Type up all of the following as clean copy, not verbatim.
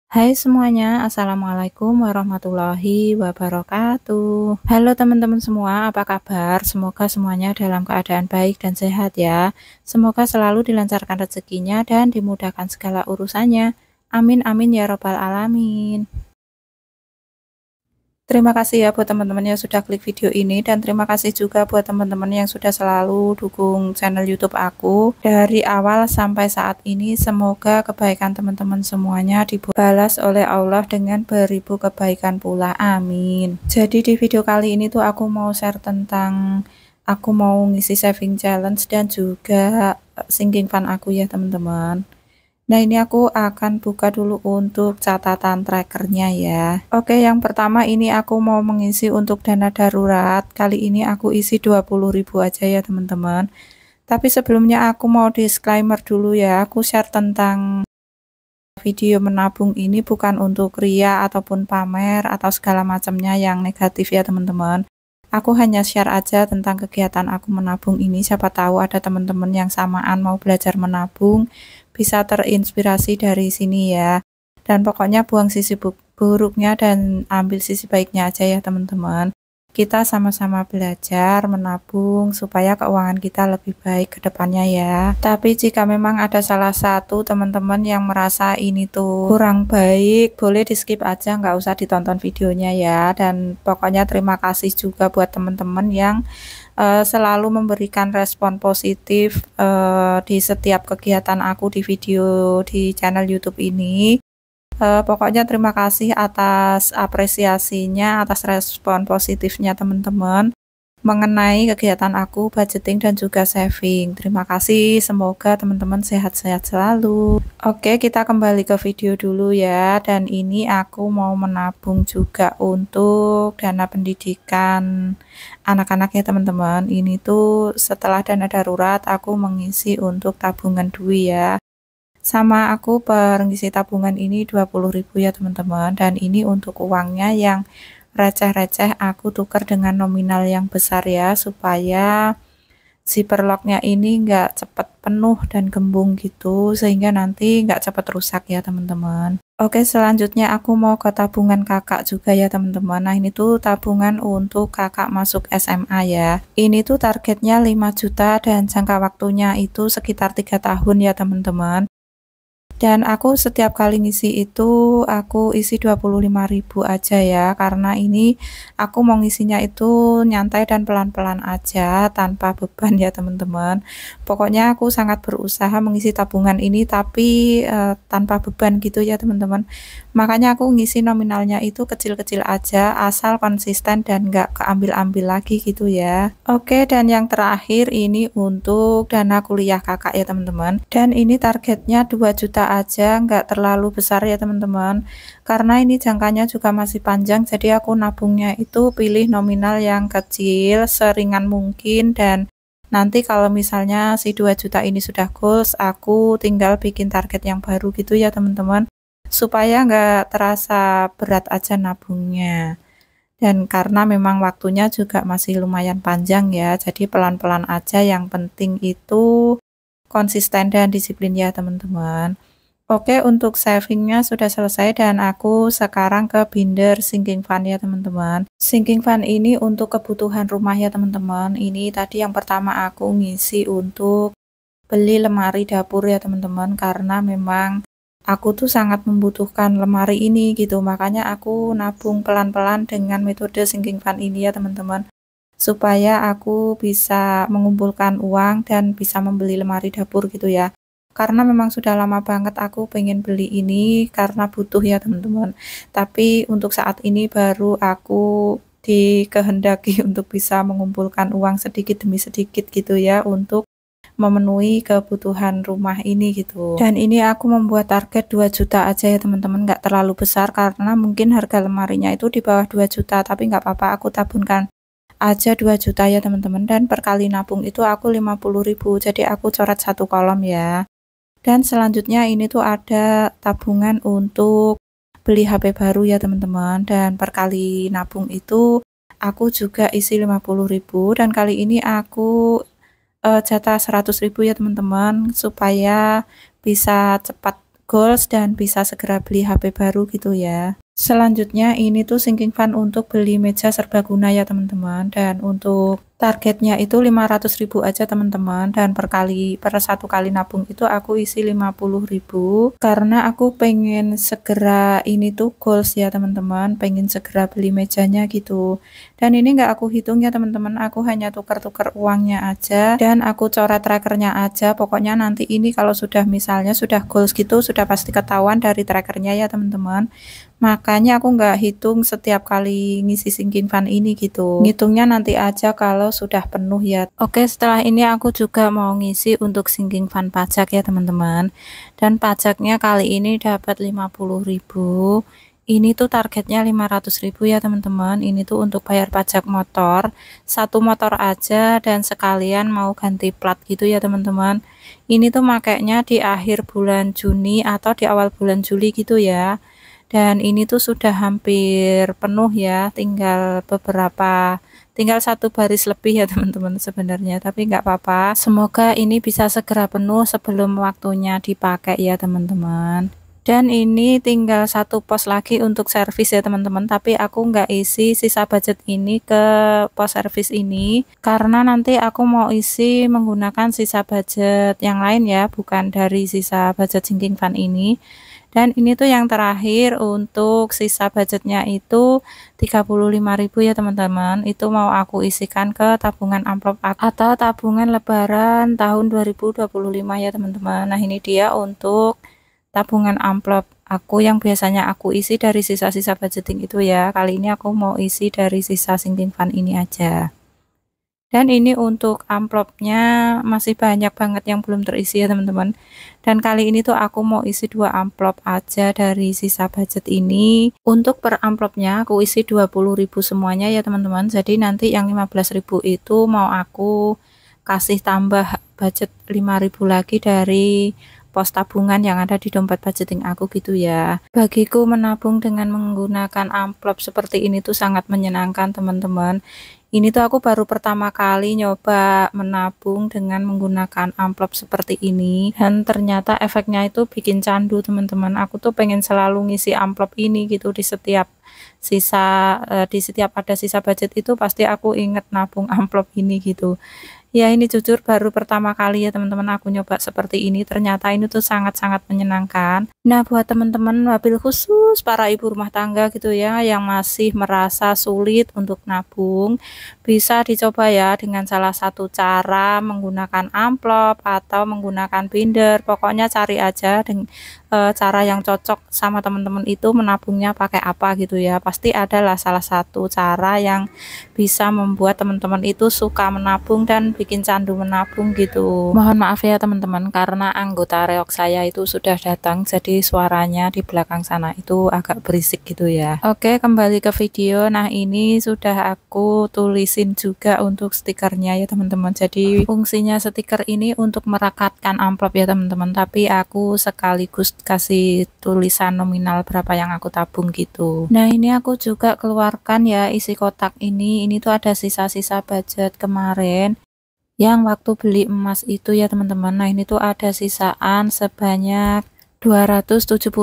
Hai semuanya, Assalamualaikum warahmatullahi wabarakatuh. Halo teman-teman semua, apa kabar? Semoga semuanya dalam keadaan baik dan sehat ya. Semoga selalu dilancarkan rezekinya dan dimudahkan segala urusannya. Amin amin ya robbal alamin. Terima kasih ya buat teman-teman yang sudah klik video ini, dan terima kasih juga buat teman-teman yang sudah selalu dukung channel YouTube aku dari awal sampai saat ini. Semoga kebaikan teman-teman semuanya dibalas oleh Allah dengan beribu kebaikan pula. Amin. Jadi di video kali ini tuh aku mau share tentang aku mau ngisi saving challenge dan juga sinking fund aku ya teman-teman. Nah, ini aku akan buka dulu untuk catatan trackernya ya. Oke, yang pertama ini aku mau mengisi untuk dana darurat. Kali ini aku isi 20.000 aja ya teman-teman. Tapi sebelumnya aku mau disclaimer dulu ya. Aku share tentang video menabung ini bukan untuk ria ataupun pamer atau segala macamnya yang negatif ya teman-teman. Aku hanya share aja tentang kegiatan aku menabung ini. Siapa tahu ada teman-teman yang samaan mau belajar menabung, bisa terinspirasi dari sini ya. Dan pokoknya buang sisi buruknya dan ambil sisi baiknya aja ya teman-teman. Kita sama-sama belajar menabung supaya keuangan kita lebih baik ke depannya ya. Tapi jika memang ada salah satu teman-teman yang merasa ini tuh kurang baik, boleh di skip aja, nggak usah ditonton videonya ya. Dan pokoknya terima kasih juga buat teman-teman yang selalu memberikan respon positif di setiap kegiatan aku di video di channel YouTube ini. Pokoknya terima kasih atas apresiasinya, atas respon positifnya teman-teman mengenai kegiatan aku budgeting dan juga saving. Terima kasih, semoga teman-teman sehat-sehat selalu. Oke, kita kembali ke video dulu ya. Dan ini aku mau menabung juga untuk dana pendidikan anak-anaknya teman-teman. Ini tuh setelah dana darurat aku mengisi untuk tabungan dulu ya. Sama aku per ngisi tabungan ini 20.000 ya teman-teman, dan ini untuk uangnya yang receh-receh aku tukar dengan nominal yang besar ya, supaya zipper locknya ini nggak cepet penuh dan gembung gitu, sehingga nanti nggak cepet rusak ya teman-teman. Oke, selanjutnya aku mau ke tabungan kakak juga ya teman-teman. Nah, ini tuh tabungan untuk kakak masuk SMA ya. Ini tuh targetnya 5 juta dan jangka waktunya itu sekitar 3 tahun ya teman-teman. Dan aku setiap kali ngisi itu aku isi 25.000 aja ya, karena ini aku mau ngisinya itu nyantai dan pelan-pelan aja tanpa beban ya teman-teman. Pokoknya aku sangat berusaha mengisi tabungan ini tapi tanpa beban gitu ya teman-teman. Makanya aku ngisi nominalnya itu kecil-kecil aja, asal konsisten dan nggak keambil-ambil lagi gitu ya. Oke, dan yang terakhir ini untuk dana kuliah kakak ya teman-teman. Dan ini targetnya 2 juta aja, nggak terlalu besar ya teman-teman, karena ini jangkanya juga masih panjang, jadi aku nabungnya itu pilih nominal yang kecil seringan mungkin, dan nanti kalau misalnya si 2 juta ini sudah goals, aku tinggal bikin target yang baru gitu ya teman-teman, supaya nggak terasa berat aja nabungnya. Dan karena memang waktunya juga masih lumayan panjang ya, jadi pelan-pelan aja, yang penting itu konsisten dan disiplin ya teman-teman. Oke, untuk savingnya sudah selesai dan aku sekarang ke binder sinking fund ya teman-teman. Sinking fund ini untuk kebutuhan rumah ya teman-teman. Ini tadi yang pertama aku ngisi untuk beli lemari dapur ya teman-teman, karena memang aku tuh sangat membutuhkan lemari ini gitu. Makanya aku nabung pelan-pelan dengan metode sinking fund ini ya teman-teman, supaya aku bisa mengumpulkan uang dan bisa membeli lemari dapur gitu ya. Karena memang sudah lama banget aku pengen beli ini karena butuh ya teman-teman. Tapi untuk saat ini baru aku dikehendaki untuk bisa mengumpulkan uang sedikit demi sedikit gitu ya, untuk memenuhi kebutuhan rumah ini gitu. Dan ini aku membuat target 2 juta aja ya teman-teman, nggak terlalu besar karena mungkin harga lemarinya itu di bawah 2 juta, tapi nggak apa-apa, aku tabungkan aja 2 juta ya teman-teman. Dan per kali nabung itu aku 50.000, jadi aku coret satu kolom ya. Dan selanjutnya ini tuh ada tabungan untuk beli HP baru ya teman-teman, dan per kali nabung itu aku juga isi 50.000, dan kali ini aku jatah 100.000 ya teman-teman, supaya bisa cepat goals dan bisa segera beli HP baru gitu ya. Selanjutnya ini tuh sinking fund untuk beli meja serbaguna ya teman-teman, dan untuk targetnya itu 500.000 aja teman-teman, dan per satu kali nabung itu aku isi 50.000 karena aku pengen segera ini tuh goals ya teman-teman, pengen segera beli mejanya gitu. Dan ini nggak aku hitung ya teman-teman, aku hanya tuker-tuker uangnya aja dan aku coret trackernya aja. Pokoknya nanti ini kalau sudah misalnya sudah goals gitu sudah pasti ketahuan dari trackernya ya teman-teman. Makanya aku nggak hitung setiap kali ngisi sinking fund ini gitu. Ngitungnya nanti aja kalau sudah penuh ya. Oke, setelah ini aku juga mau ngisi untuk sinking fund pajak ya teman-teman. Dan pajaknya kali ini dapat 50.000. Ini tuh targetnya 500.000 ya teman-teman. Ini tuh untuk bayar pajak motor. Satu motor aja dan sekalian mau ganti plat gitu ya teman-teman. Ini tuh makainya di akhir bulan Juni atau di awal bulan Juli gitu ya. Dan ini tuh sudah hampir penuh ya, tinggal satu baris lebih ya teman-teman sebenarnya, tapi nggak apa-apa, semoga ini bisa segera penuh sebelum waktunya dipakai ya teman-teman. Dan ini tinggal satu pos lagi untuk servis ya teman-teman, tapi aku nggak isi sisa budget ini ke pos servis ini karena nanti aku mau isi menggunakan sisa budget yang lain ya, bukan dari sisa budget sinking fund ini. Dan ini tuh yang terakhir untuk sisa budgetnya itu 35.000 ya teman-teman. Itu mau aku isikan ke tabungan amplop atau tabungan lebaran tahun 2025 ya teman-teman. Nah ini dia untuk tabungan amplop aku yang biasanya aku isi dari sisa-sisa budgeting itu ya. Kali ini aku mau isi dari sisa sinking fund ini aja. Dan ini untuk amplopnya masih banyak banget yang belum terisi ya teman-teman. Dan kali ini tuh aku mau isi 2 amplop aja dari sisa budget ini. Untuk per amplopnya aku isi 20.000 semuanya ya teman-teman. Jadi nanti yang 15.000 itu mau aku kasih tambah budget 5.000 lagi dari pos tabungan yang ada di dompet budgeting aku gitu ya. Bagiku menabung dengan menggunakan amplop seperti ini tuh sangat menyenangkan teman-teman. Ini tuh aku baru pertama kali nyoba menabung dengan menggunakan amplop seperti ini, dan ternyata efeknya itu bikin candu teman-teman. Aku tuh pengen selalu ngisi amplop ini gitu di setiap ada sisa budget itu pasti aku inget nabung amplop ini gitu. Ya ini jujur baru pertama kali ya teman-teman aku nyoba seperti ini, ternyata ini tuh sangat-sangat menyenangkan. Nah buat teman-teman wabil khusus para ibu rumah tangga gitu ya yang masih merasa sulit untuk nabung, bisa dicoba ya dengan salah satu cara menggunakan amplop atau menggunakan binder. Pokoknya cari aja cara yang cocok sama teman-teman itu menabungnya pakai apa gitu ya. Pasti adalah salah satu cara yang bisa membuat teman-teman itu suka menabung dan bikin candu menabung gitu. Mohon maaf ya teman-teman karena anggota reok saya itu sudah datang, jadi suaranya di belakang sana itu agak berisik gitu ya. Oke, kembali ke video. Nah ini sudah aku tulisin juga untuk stikernya ya teman-teman. Jadi fungsinya stiker ini untuk merekatkan amplop ya teman-teman, tapi aku sekaligus kasih tulisan nominal berapa yang aku tabung gitu. Nah ini aku juga keluarkan ya isi kotak ini tuh ada sisa-sisa budget kemarin yang waktu beli emas itu ya teman-teman. Nah ini tuh ada sisaan sebanyak 275.000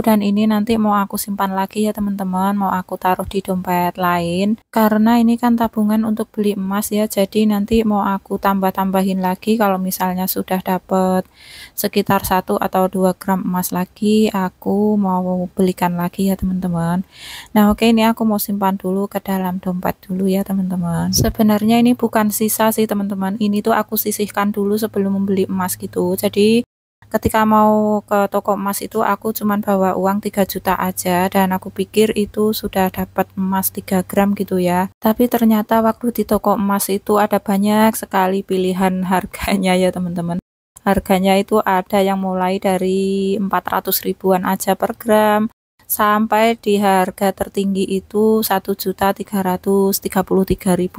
dan ini nanti mau aku simpan lagi ya teman-teman, mau aku taruh di dompet lain karena ini kan tabungan untuk beli emas ya, jadi nanti mau aku tambah-tambahin lagi kalau misalnya sudah dapet sekitar 1 atau 2 gram emas lagi aku mau belikan lagi ya teman-teman. Nah oke, ini aku mau simpan dulu ke dalam dompet dulu ya teman-teman. Sebenarnya ini bukan sisa sih teman-teman, ini tuh aku sisihkan dulu sebelum membeli emas gitu. Jadi ketika mau ke toko emas itu aku cuman bawa uang 3 juta aja dan aku pikir itu sudah dapat emas 3 gram gitu ya. Tapi ternyata waktu di toko emas itu ada banyak sekali pilihan harganya ya teman-teman. Harganya itu ada yang mulai dari 400 ribuan aja per gram sampai di harga tertinggi itu 1.333.000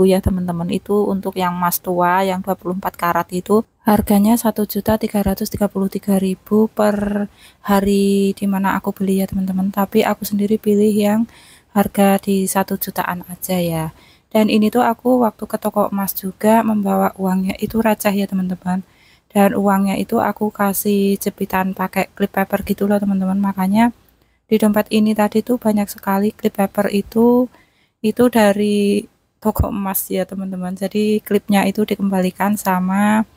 ya teman-teman. Itu untuk yang emas tua yang 24 karat itu harganya 1.333.000 per hari dimana aku beli ya teman-teman. Tapi aku sendiri pilih yang harga di 1 jutaan aja ya. Dan ini tuh aku waktu ke toko emas juga membawa uangnya itu receh ya teman-teman. dan uangnya itu aku kasih jepitan pakai clip paper gitu loh teman-teman. Makanya di dompet ini tadi tuh banyak sekali clip paper itu dari toko emas ya teman-teman. Jadi klipnya itu dikembalikan sama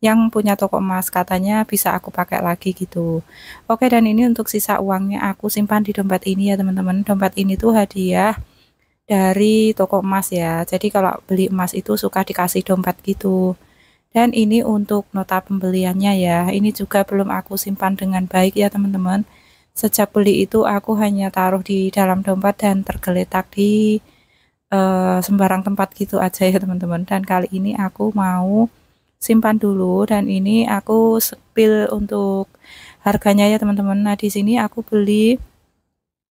yang punya toko emas, katanya bisa aku pakai lagi gitu. Oke, dan ini untuk sisa uangnya aku simpan di dompet ini ya teman-teman. Dompet ini tuh hadiah dari toko emas ya. Jadi kalau beli emas itu suka dikasih dompet gitu. Dan ini untuk nota pembeliannya ya. Ini juga belum aku simpan dengan baik ya teman-teman. Sejak beli itu aku hanya taruh di dalam dompet dan tergeletak di sembarang tempat gitu aja ya teman-teman. Dan kali ini aku mau simpan dulu, dan ini aku spill untuk harganya ya teman-teman. Nah, di sini aku beli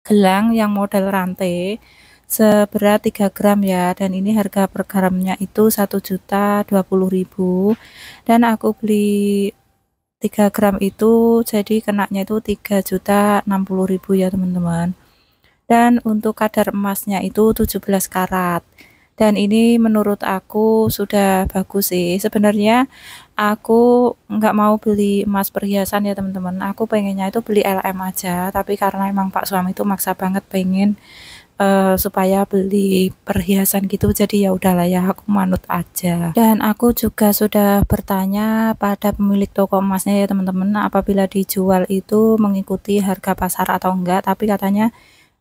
gelang yang model rantai seberat 3 gram ya, dan ini harga per gramnya itu 1.020.000, dan aku beli 3 gram itu jadi kenanya itu 3.060.000 ya teman-teman. Dan untuk kadar emasnya itu 17 karat. Dan ini menurut aku sudah bagus sih. Sebenarnya aku nggak mau beli emas perhiasan ya teman-teman. Aku pengennya itu beli LM aja. Tapi karena emang Pak suami itu maksa banget pengen supaya beli perhiasan gitu. Jadi ya udahlah ya, aku manut aja. Dan aku juga sudah bertanya pada pemilik toko emasnya ya teman-teman, apabila dijual itu mengikuti harga pasar atau enggak. Tapi katanya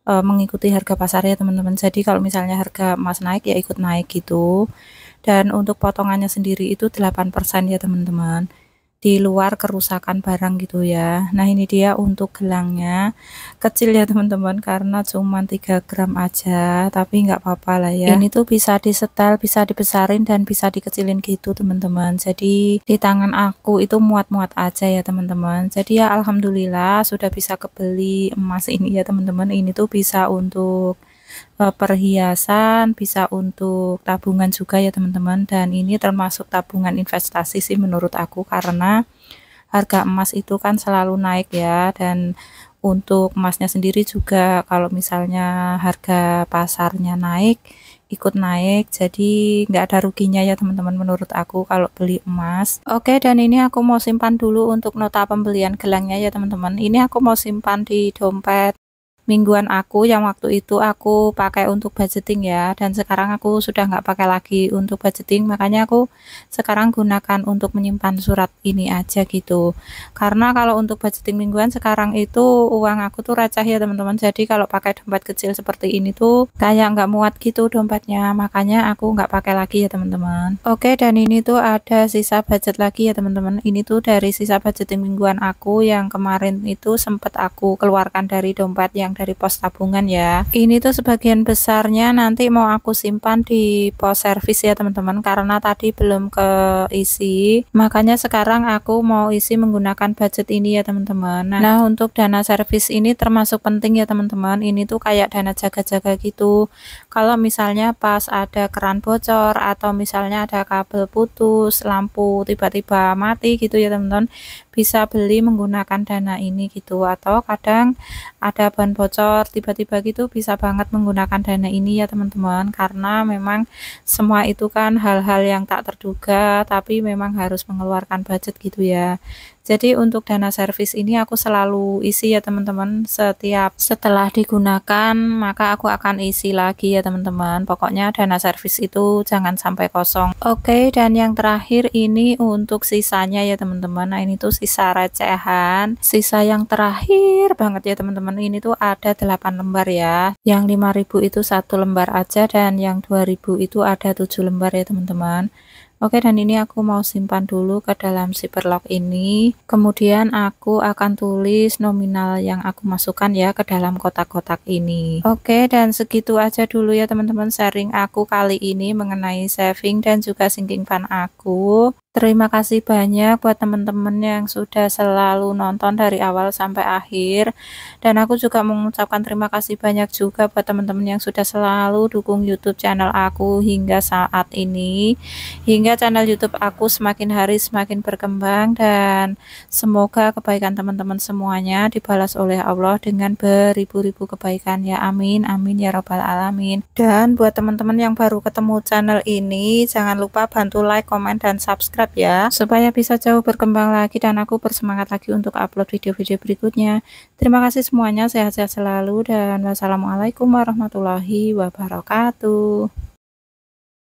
mengikuti harga pasar ya teman-teman. Jadi kalau misalnya harga emas naik ya ikut naik gitu. Dan untuk potongannya sendiri itu 8% ya teman-teman. Di luar kerusakan barang gitu ya. Nah, ini dia untuk gelangnya. Kecil ya teman-teman karena cuma 3 gram aja, tapi nggak apa-apa lah ya. Ini tuh bisa disetel, bisa dibesarin dan bisa dikecilin gitu teman-teman. Jadi di tangan aku itu muat-muat aja ya teman-teman. Jadi ya alhamdulillah sudah bisa kebeli emas ini ya teman-teman. Ini tuh bisa untuk perhiasan, bisa untuk tabungan juga ya teman-teman. Dan ini termasuk tabungan investasi sih menurut aku, karena harga emas itu kan selalu naik ya. Dan untuk emasnya sendiri juga kalau misalnya harga pasarnya naik, ikut naik, jadi nggak ada ruginya ya teman-teman menurut aku kalau beli emas. Oke, dan ini aku mau simpan dulu untuk nota pembelian gelangnya ya teman-teman. Ini aku mau simpan di dompet mingguan aku yang waktu itu aku pakai untuk budgeting ya, dan sekarang aku sudah nggak pakai lagi untuk budgeting. Makanya aku sekarang gunakan untuk menyimpan surat ini aja gitu, karena kalau untuk budgeting mingguan sekarang itu uang aku tuh receh ya teman-teman. Jadi kalau pakai dompet kecil seperti ini tuh kayak nggak muat gitu dompetnya, makanya aku nggak pakai lagi ya teman-teman. Oke, dan ini tuh ada sisa budget lagi ya teman-teman. Ini tuh dari sisa budgeting mingguan aku yang kemarin itu sempat aku keluarkan dari dompet yang dari pos tabungan ya. Ini tuh sebagian besarnya nanti mau aku simpan di pos servis ya teman-teman, karena tadi belum keisi. Makanya sekarang aku mau isi menggunakan budget ini ya teman-teman. Nah, untuk dana servis ini termasuk penting ya teman-teman. Ini tuh kayak dana jaga-jaga gitu. Kalau misalnya pas ada keran bocor atau misalnya ada kabel putus, lampu tiba-tiba mati gitu ya teman-teman, bisa beli menggunakan dana ini gitu. Atau kadang ada ban bocor tiba-tiba gitu, bisa banget menggunakan dana ini ya teman-teman, karena memang semua itu kan hal-hal yang tak terduga, tapi memang harus mengeluarkan budget gitu ya. Jadi untuk dana servis ini aku selalu isi ya teman-teman. Setelah digunakan maka aku akan isi lagi ya teman-teman. Pokoknya dana servis itu jangan sampai kosong. Oke, dan yang terakhir ini untuk sisanya ya teman-teman. Nah, ini tuh sisa recehan, sisa yang terakhir banget ya teman-teman. Ini tuh ada 8 lembar ya. Yang 5.000 itu 1 lembar aja, dan yang 2.000 itu ada 7 lembar ya teman-teman. Oke, dan ini aku mau simpan dulu ke dalam zipperlock ini. Kemudian aku akan tulis nominal yang aku masukkan ya ke dalam kotak-kotak ini. Oke, dan segitu aja dulu ya teman-teman sharing aku kali ini mengenai saving dan juga sinking fund aku. Terima kasih banyak buat teman-teman yang sudah selalu nonton dari awal sampai akhir. Dan aku juga mengucapkan terima kasih banyak juga buat teman-teman yang sudah selalu dukung YouTube channel aku hingga saat ini. Hingga channel YouTube aku semakin hari semakin berkembang, dan semoga kebaikan teman-teman semuanya dibalas oleh Allah dengan beribu-ribu kebaikan ya. Amin, amin ya robbal alamin. Dan buat teman-teman yang baru ketemu channel ini, jangan lupa bantu like, komen, dan subscribe subscribe ya, supaya bisa jauh berkembang lagi dan aku bersemangat lagi untuk upload video-video berikutnya. Terima kasih semuanya, sehat-sehat selalu dan wassalamualaikum warahmatullahi wabarakatuh.